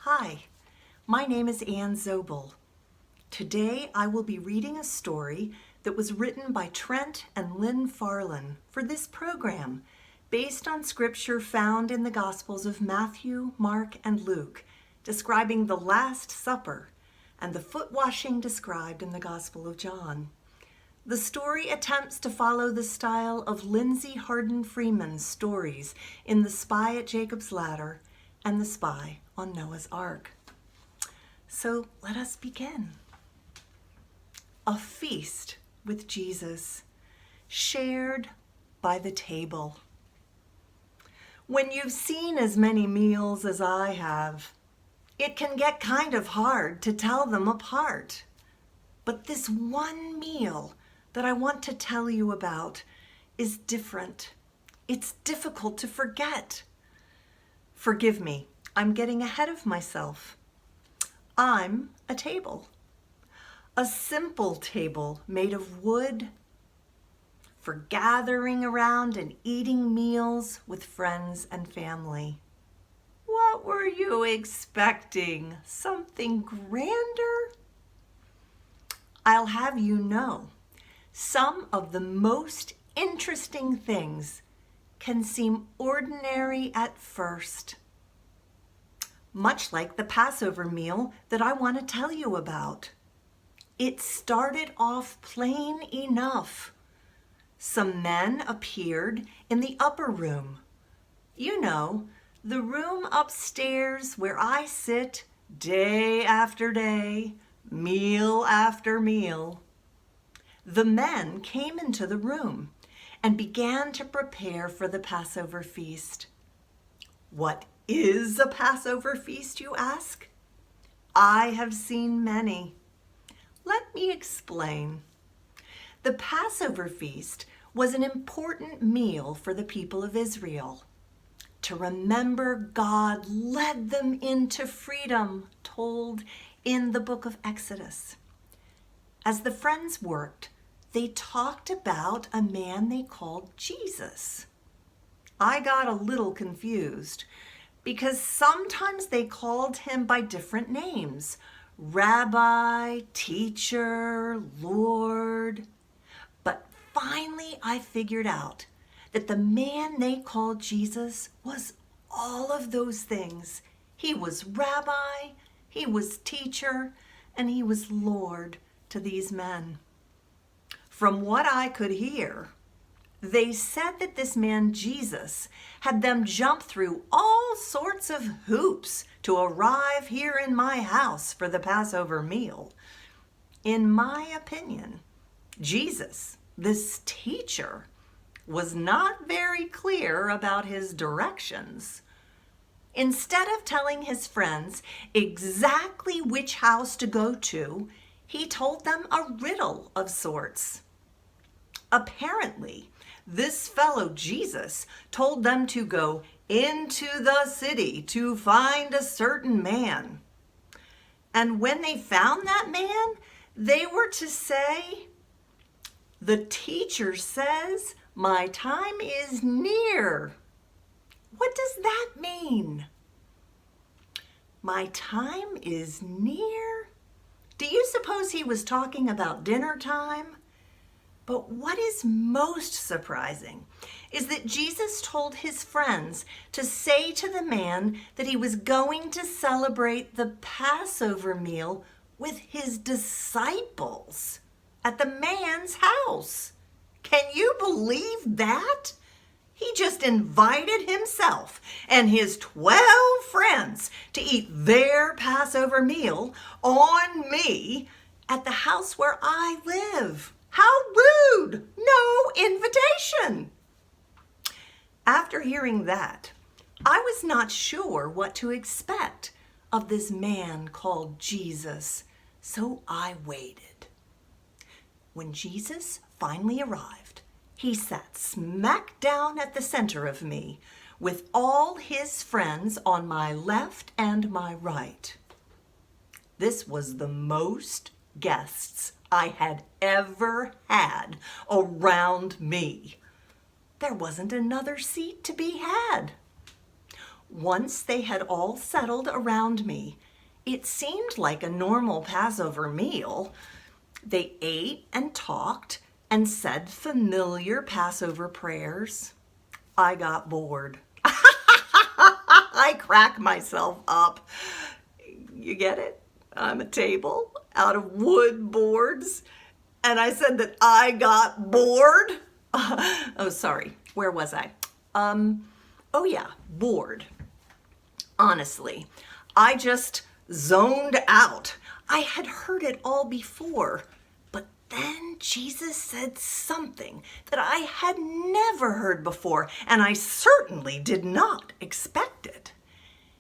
Hi, my name is Ann Zobel. Today I will be reading a story that was written by Trent and Lynn Farlin for this program, based on scripture found in the Gospels of Matthew, Mark, and Luke, describing the Last Supper, and the foot washing described in the Gospel of John. The story attempts to follow the style of Lindsay Hardin Freeman's stories in The Spy at Jacob's Ladder and The Spy on Noah's Ark. So let us begin. A feast with Jesus, shared by the table. When you've seen as many meals as I have, it can get kind of hard to tell them apart. But this one meal that I want to tell you about is different. It's difficult to forget. Forgive me, I'm getting ahead of myself. I'm a table. A simple table made of wood for gathering around and eating meals with friends and family. What were you expecting? Something grander? I'll have you know, some of the most interesting things can seem ordinary at first. Much like the Passover meal that I want to tell you about. It started off plain enough. Some men appeared in the upper room. You know, the room upstairs where I sit day after day, meal after meal. The men came into the room and began to prepare for the Passover feast. What is a Passover feast, you ask? I have seen many. Let me explain. The Passover feast was an important meal for the people of Israel. To remember God led them into freedom, told in the book of Exodus. As the friends worked, they talked about a man they called Jesus. I got a little confused because sometimes they called him by different names. Rabbi, teacher, Lord. But finally I figured out that the man they called Jesus was all of those things. He was rabbi, he was teacher, and he was Lord to these men. From what I could hear, they said that this man Jesus had them jump through all sorts of hoops to arrive here in my house for the Passover meal. In my opinion, Jesus, this teacher, was not very clear about his directions. Instead of telling his friends exactly which house to go to, he told them a riddle of sorts. Apparently, this fellow Jesus told them to go into the city to find a certain man. And when they found that man, they were to say, "The teacher says, my time is near." What does that mean? My time is near? Do you suppose he was talking about dinner time? But what is most surprising is that Jesus told his friends to say to the man that he was going to celebrate the Passover meal with his disciples at the man's house. Can you believe that? He just invited himself and his 12 friends to eat their Passover meal on me at the house where I live. How rude! No invitation! After hearing that, I was not sure what to expect of this man called Jesus, so I waited. When Jesus finally arrived, he sat smack down at the center of me, with all his friends on my left and my right. This was the most guests I had ever had around me. There wasn't another seat to be had. Once they had all settled around me, it seemed like a normal Passover meal. They ate and talked and said familiar Passover prayers. I got bored. I crack myself up. You get it? I'm a table out of wood boards, and I said that I got bored. Oh, sorry. Where was I? Oh yeah, bored. Honestly, I just zoned out. I had heard it all before, but then Jesus said something that I had never heard before, and I certainly did not expect it.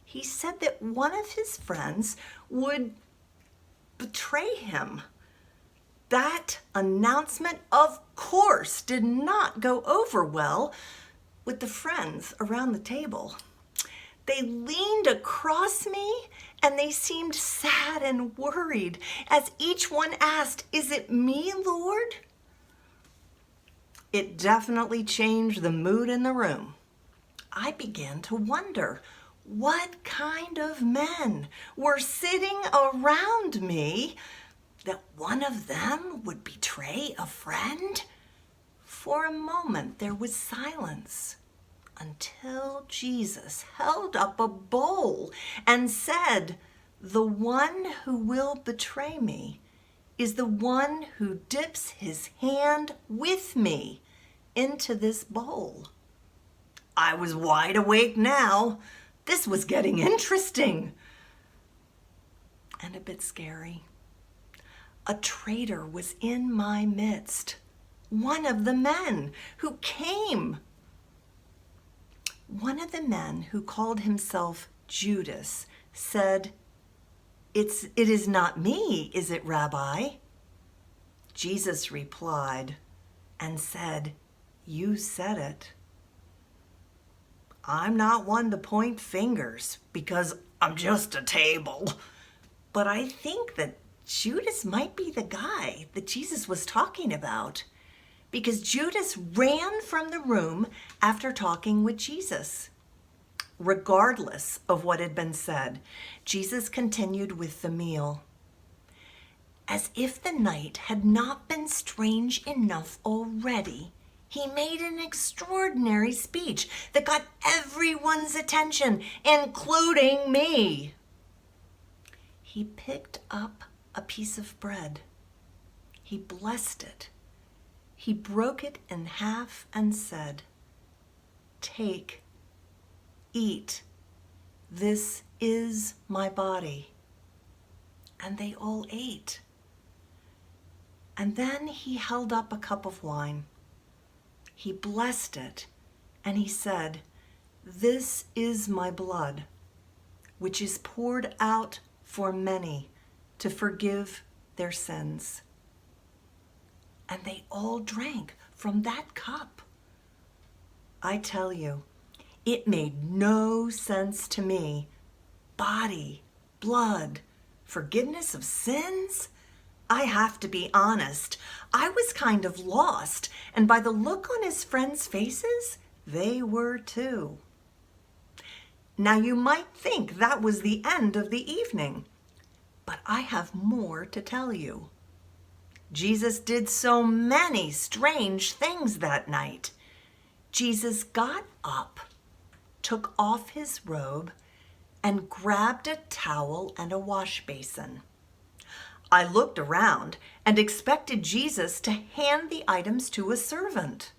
He said that one of his friends would betray him. That announcement, of course, did not go over well with the friends around the table. They leaned across me and they seemed sad and worried as each one asked, "Is it me, Lord?" It definitely changed the mood in the room. I began to wonder what kind of men were sitting around me that one of them would betray a friend. For a moment there was silence until Jesus held up a bowl and said, "The one who will betray me is the one who dips his hand with me into this bowl." I was wide awake now. This was getting interesting and a bit scary. A traitor was in my midst, one of the men who came. One of the men who called himself Judas said, It is not me, is it, Rabbi?" Jesus replied and said, "You said it." I'm not one to point fingers because I'm just a table, but I think that Judas might be the guy that Jesus was talking about, because Judas ran from the room after talking with Jesus. Regardless of what had been said, Jesus continued with the meal. As if the night had not been strange enough already, he made an extraordinary speech that got everyone's attention, including me. He picked up a piece of bread. He blessed it. He broke it in half and said, "Take, eat. This is my body." And they all ate. And then he held up a cup of wine. He blessed it, and he said, "This is my blood, which is poured out for many to forgive their sins." And they all drank from that cup. I tell you, it made no sense to me. Body, blood, forgiveness of sins? I have to be honest, I was kind of lost, and by the look on his friends' faces, they were too. Now you might think that was the end of the evening, but I have more to tell you. Jesus did so many strange things that night. Jesus got up, took off his robe, and grabbed a towel and a wash basin. I looked around and expected Jesus to hand the items to a servant.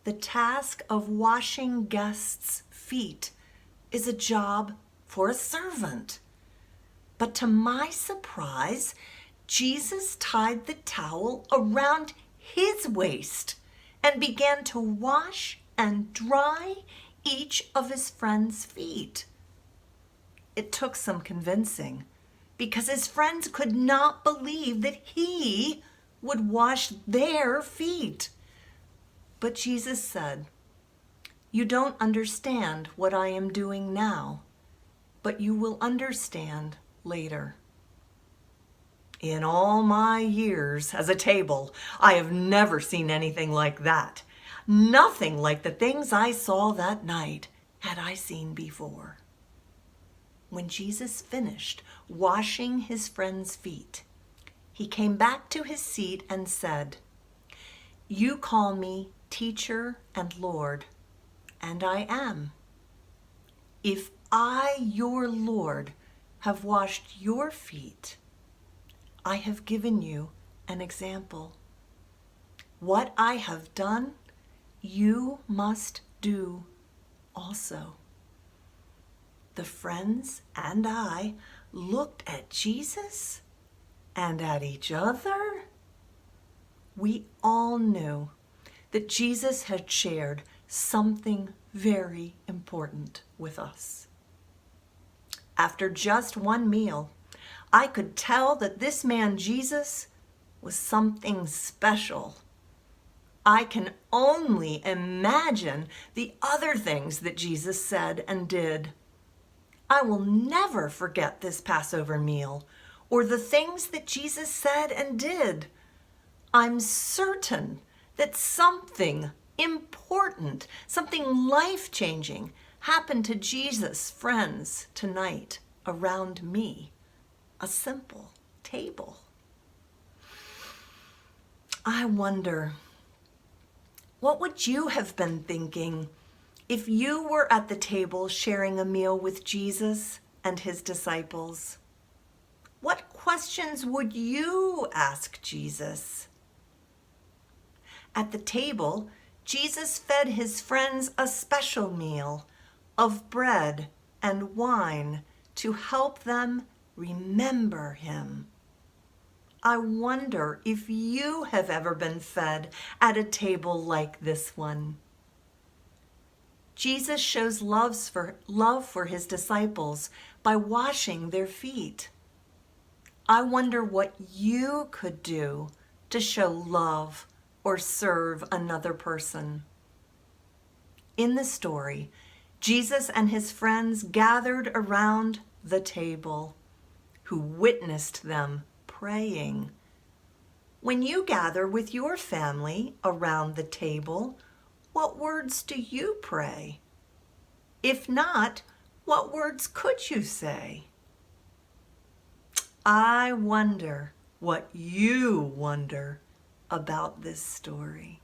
The task of washing guests' feet is a job for a servant. But to my surprise, Jesus tied the towel around his waist and began to wash and dry each of his friends' feet. It took some convincing, because his friends could not believe that he would wash their feet. But Jesus said, "You don't understand what I am doing now, but you will understand later." In all my years as a table, I have never seen anything like that. Nothing like the things I saw that night. had I seen before. When Jesus finished washing his friends' feet, he came back to his seat and said, "You call me teacher and Lord, and I am. If I, your Lord, have washed your feet, I have given you an example. What I have done, you must do also." The friends and I looked at Jesus and at each other. We all knew that Jesus had shared something very important with us. After just one meal, I could tell that this man Jesus was something special. I can only imagine the other things that Jesus said and did. I will never forget this Passover meal or the things that Jesus said and did. I'm certain that something important, something life-changing happened to Jesus' friends tonight around me, a simple table. I wonder, what would you have been thinking if you were at the table sharing a meal with Jesus and his disciples? What questions would you ask Jesus? At the table, Jesus fed his friends a special meal of bread and wine to help them remember him. I wonder if you have ever been fed at a table like this one. Jesus shows love for his disciples by washing their feet. I wonder what you could do to show love or serve another person. In the story, Jesus and his friends gathered around the table, who witnessed them praying. When you gather with your family around the table, what words do you pray? If not, what words could you say? I wonder what you wonder about this story.